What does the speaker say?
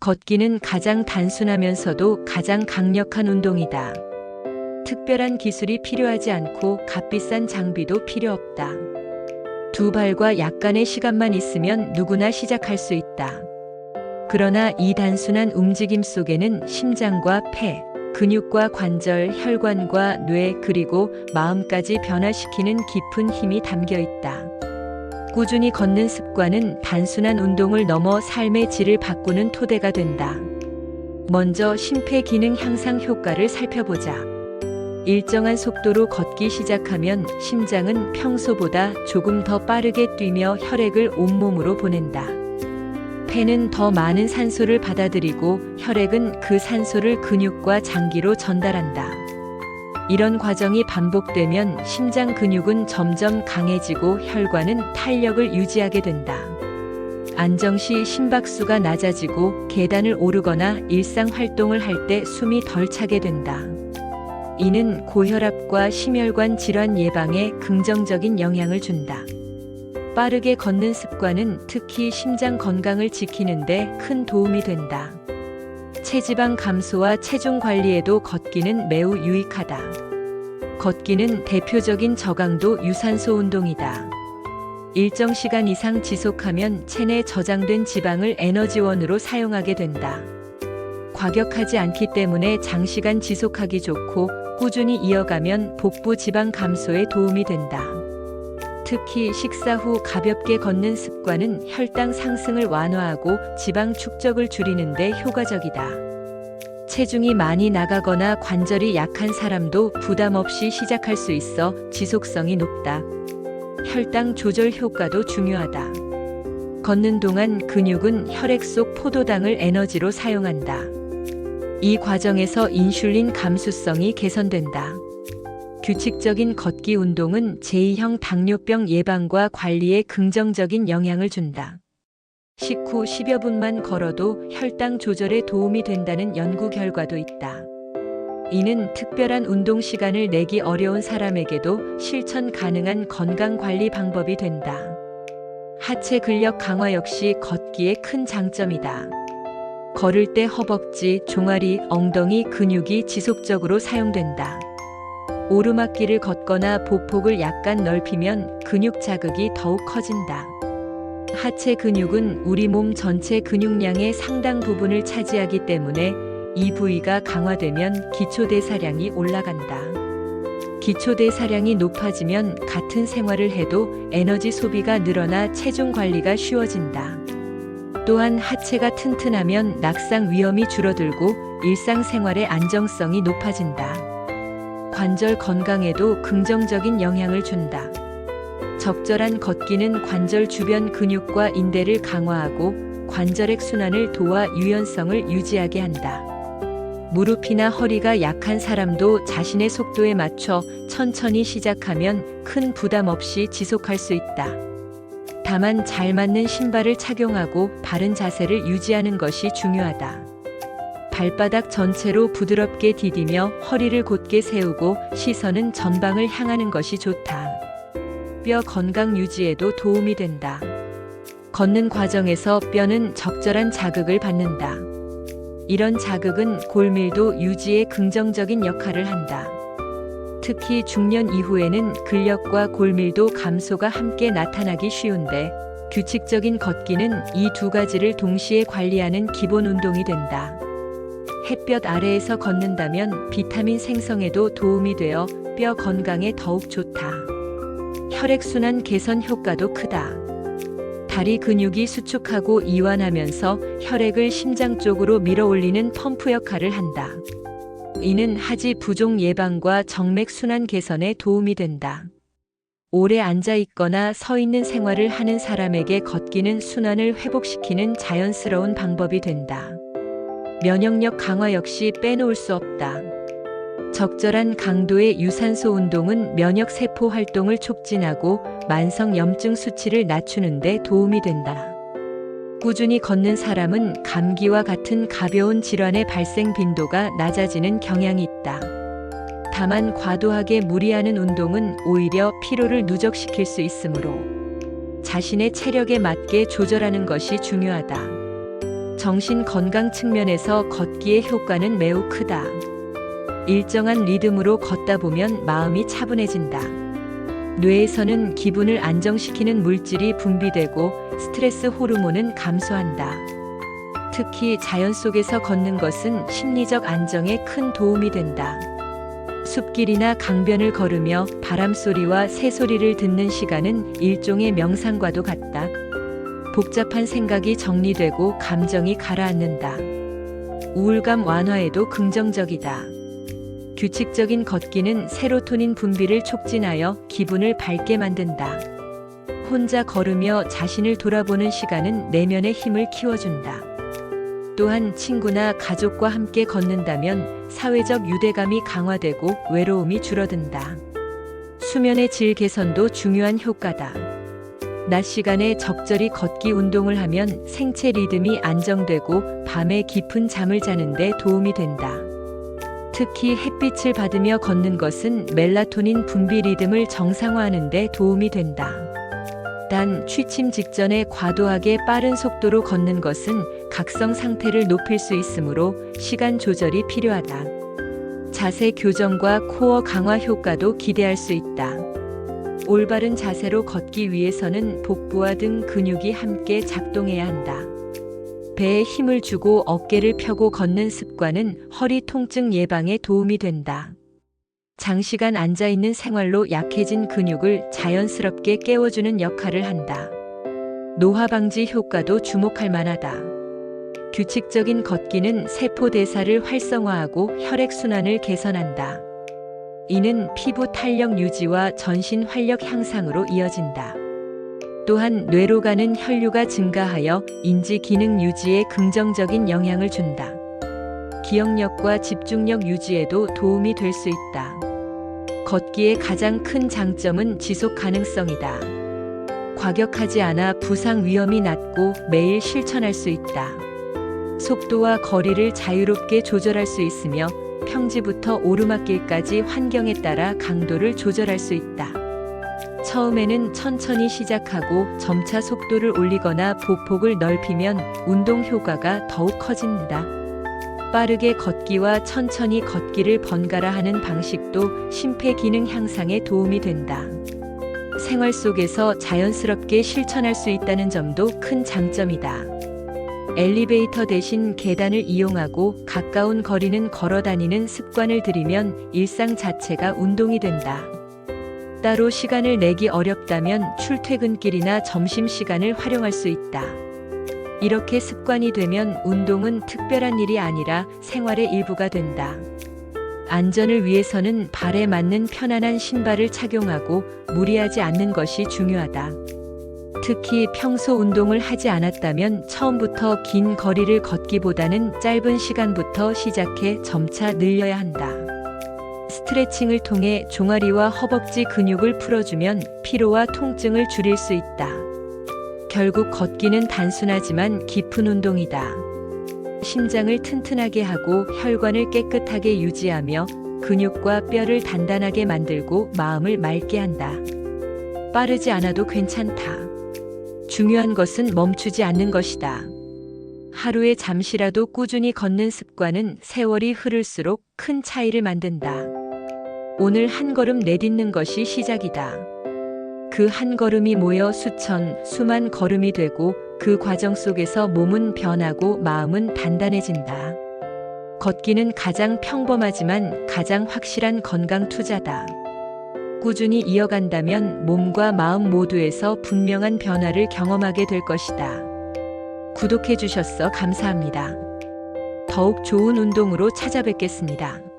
걷기는 가장 단순하면서도 가장 강력한 운동이다. 특별한 기술이 필요하지 않고 값비싼 장비도 필요 없다. 두 발과 약간의 시간만 있으면 누구나 시작할 수 있다. 그러나 이 단순한 움직임 속에는 심장과 폐, 근육과 관절, 혈관과 뇌, 그리고 마음까지 변화시키는 깊은 힘이 담겨 있다. 꾸준히 걷는 습관은 단순한 운동을 넘어 삶의 질을 바꾸는 토대가 된다. 먼저 심폐기능 향상 효과를 살펴보자. 일정한 속도로 걷기 시작하면 심장은 평소보다 조금 더 빠르게 뛰며 혈액을 온몸으로 보낸다. 폐는 더 많은 산소를 받아들이고 혈액은 그 산소를 근육과 장기로 전달한다. 이런 과정이 반복되면 심장 근육은 점점 강해지고 혈관은 탄력을 유지하게 된다. 안정 시 심박수가 낮아지고 계단을 오르거나 일상 활동을 할 때 숨이 덜 차게 된다. 이는 고혈압과 심혈관 질환 예방에 긍정적인 영향을 준다. 빠르게 걷는 습관은 특히 심장 건강을 지키는 데 큰 도움이 된다. 체지방 감소와 체중 관리에도 걷기는 매우 유익하다. 걷기는 대표적인 저강도 유산소 운동이다. 일정 시간 이상 지속하면 체내 저장된 지방을 에너지원으로 사용하게 된다. 과격하지 않기 때문에 장시간 지속하기 좋고 꾸준히 이어가면 복부 지방 감소에 도움이 된다. 특히 식사 후 가볍게 걷는 습관은 혈당 상승을 완화하고 지방 축적을 줄이는 데 효과적이다. 체중이 많이 나가거나 관절이 약한 사람도 부담 없이 시작할 수 있어 지속성이 높다. 혈당 조절 효과도 중요하다. 걷는 동안 근육은 혈액 속 포도당을 에너지로 사용한다. 이 과정에서 인슐린 감수성이 개선된다. 규칙적인 걷기 운동은 제2형 당뇨병 예방과 관리에 긍정적인 영향을 준다. 식후 10여 분만 걸어도 혈당 조절에 도움이 된다는 연구 결과도 있다. 이는 특별한 운동 시간을 내기 어려운 사람에게도 실천 가능한 건강관리 방법이 된다. 하체 근력 강화 역시 걷기의 큰 장점이다. 걸을 때 허벅지, 종아리, 엉덩이 근육이 지속적으로 사용된다. 오르막길을 걷거나 보폭을 약간 넓히면 근육 자극이 더욱 커진다. 하체 근육은 우리 몸 전체 근육량의 상당 부분을 차지하기 때문에 이 부위가 강화되면 기초대사량이 올라간다. 기초대사량이 높아지면 같은 생활을 해도 에너지 소비가 늘어나 체중 관리가 쉬워진다. 또한 하체가 튼튼하면 낙상 위험이 줄어들고 일상생활의 안정성이 높아진다. 관절 건강에도 긍정적인 영향을 준다. 적절한 걷기는 관절 주변 근육과 인대를 강화하고 관절액 순환을 도와 유연성을 유지하게 한다. 무릎이나 허리가 약한 사람도 자신의 속도에 맞춰 천천히 시작하면 큰 부담 없이 지속할 수 있다. 다만 잘 맞는 신발을 착용하고 바른 자세를 유지하는 것이 중요하다. 발바닥 전체로 부드럽게 디디며 허리를 곧게 세우고 시선은 전방을 향하는 것이 좋다. 뼈 건강 유지에도 도움이 된다. 걷는 과정에서 뼈는 적절한 자극을 받는다. 이런 자극은 골밀도 유지에 긍정적인 역할을 한다. 특히 중년 이후에는 근력과 골밀도 감소가 함께 나타나기 쉬운데 규칙적인 걷기는 이 두 가지를 동시에 관리하는 기본 운동이 된다. 햇볕 아래에서 걷는다면 비타민 생성에도 도움이 되어 뼈 건강에 더욱 좋다. 혈액순환 개선 효과도 크다. 다리 근육이 수축하고 이완하면서 혈액을 심장 쪽으로 밀어올리는 펌프 역할을 한다. 이는 하지 부종 예방과 정맥 순환 개선에 도움이 된다. 오래 앉아 있거나 서 있는 생활을 하는 사람에게 걷기는 순환을 회복시키는 자연스러운 방법이 된다. 면역력 강화 역시 빼놓을 수 없다. 적절한 강도의 유산소 운동은 면역세포 활동을 촉진하고 만성 염증 수치를 낮추는 데 도움이 된다. 꾸준히 걷는 사람은 감기와 같은 가벼운 질환의 발생 빈도가 낮아지는 경향이 있다. 다만 과도하게 무리하는 운동은 오히려 피로를 누적시킬 수 있으므로 자신의 체력에 맞게 조절하는 것이 중요하다. 정신 건강 측면에서 걷기의 효과는 매우 크다. 일정한 리듬으로 걷다 보면 마음이 차분해진다. 뇌에서는 기분을 안정시키는 물질이 분비되고 스트레스 호르몬은 감소한다. 특히 자연 속에서 걷는 것은 심리적 안정에 큰 도움이 된다. 숲길이나 강변을 걸으며 바람소리와 새소리를 듣는 시간은 일종의 명상과도 같다. 복잡한 생각이 정리되고 감정이 가라앉는다. 우울감 완화에도 긍정적이다. 규칙적인 걷기는 세로토닌 분비를 촉진하여 기분을 밝게 만든다. 혼자 걸으며 자신을 돌아보는 시간은 내면의 힘을 키워준다. 또한 친구나 가족과 함께 걷는다면 사회적 유대감이 강화되고 외로움이 줄어든다. 수면의 질 개선도 중요한 효과다. 낮 시간에 적절히 걷기 운동을 하면 생체 리듬이 안정되고 밤에 깊은 잠을 자는 데 도움이 된다. 특히 햇빛을 받으며 걷는 것은 멜라토닌 분비 리듬을 정상화하는 데 도움이 된다. 단 취침 직전에 과도하게 빠른 속도로 걷는 것은 각성 상태를 높일 수 있으므로 시간 조절이 필요하다. 자세 교정과 코어 강화 효과도 기대할 수 있다. 올바른 자세로 걷기 위해서는 복부와 등 근육이 함께 작동해야 한다. 배에 힘을 주고 어깨를 펴고 걷는 습관은 허리 통증 예방에 도움이 된다. 장시간 앉아있는 생활로 약해진 근육을 자연스럽게 깨워주는 역할을 한다. 노화 방지 효과도 주목할 만하다. 규칙적인 걷기는 세포 대사를 활성화하고 혈액순환을 개선한다. 이는 피부 탄력 유지와 전신 활력 향상으로 이어진다. 또한 뇌로 가는 혈류가 증가하여 인지 기능 유지에 긍정적인 영향을 준다. 기억력과 집중력 유지에도 도움이 될 수 있다. 걷기의 가장 큰 장점은 지속 가능성이다. 과격하지 않아 부상 위험이 낮고 매일 실천할 수 있다. 속도와 거리를 자유롭게 조절할 수 있으며 평지부터 오르막길까지 환경에 따라 강도를 조절할 수 있다. 처음에는 천천히 시작하고 점차 속도를 올리거나 보폭을 넓히면 운동 효과가 더욱 커진다. 빠르게 걷기와 천천히 걷기를 번갈아 하는 방식도 심폐기능 향상에 도움이 된다. 생활 속에서 자연스럽게 실천할 수 있다는 점도 큰 장점이다. 엘리베이터 대신 계단을 이용하고 가까운 거리는 걸어 다니는 습관을 들이면 일상 자체가 운동이 된다. 따로 시간을 내기 어렵다면 출퇴근길이나 점심시간을 활용할 수 있다. 이렇게 습관이 되면 운동은 특별한 일이 아니라 생활의 일부가 된다. 안전을 위해서는 발에 맞는 편안한 신발을 착용하고 무리하지 않는 것이 중요하다. 특히 평소 운동을 하지 않았다면 처음부터 긴 거리를 걷기보다는 짧은 시간부터 시작해 점차 늘려야 한다. 스트레칭을 통해 종아리와 허벅지 근육을 풀어주면 피로와 통증을 줄일 수 있다. 결국 걷기는 단순하지만 깊은 운동이다. 심장을 튼튼하게 하고 혈관을 깨끗하게 유지하며 근육과 뼈를 단단하게 만들고 마음을 맑게 한다. 빠르지 않아도 괜찮다. 중요한 것은 멈추지 않는 것이다. 하루에 잠시라도 꾸준히 걷는 습관은 세월이 흐를수록 큰 차이를 만든다. 오늘 한 걸음 내딛는 것이 시작이다. 그 한 걸음이 모여 수천, 수만 걸음이 되고 그 과정 속에서 몸은 변하고 마음은 단단해진다. 걷기는 가장 평범하지만 가장 확실한 건강 투자다. 꾸준히 이어간다면 몸과 마음 모두에서 분명한 변화를 경험하게 될 것이다. 구독해 주셔서 감사합니다. 더욱 좋은 운동으로 찾아뵙겠습니다.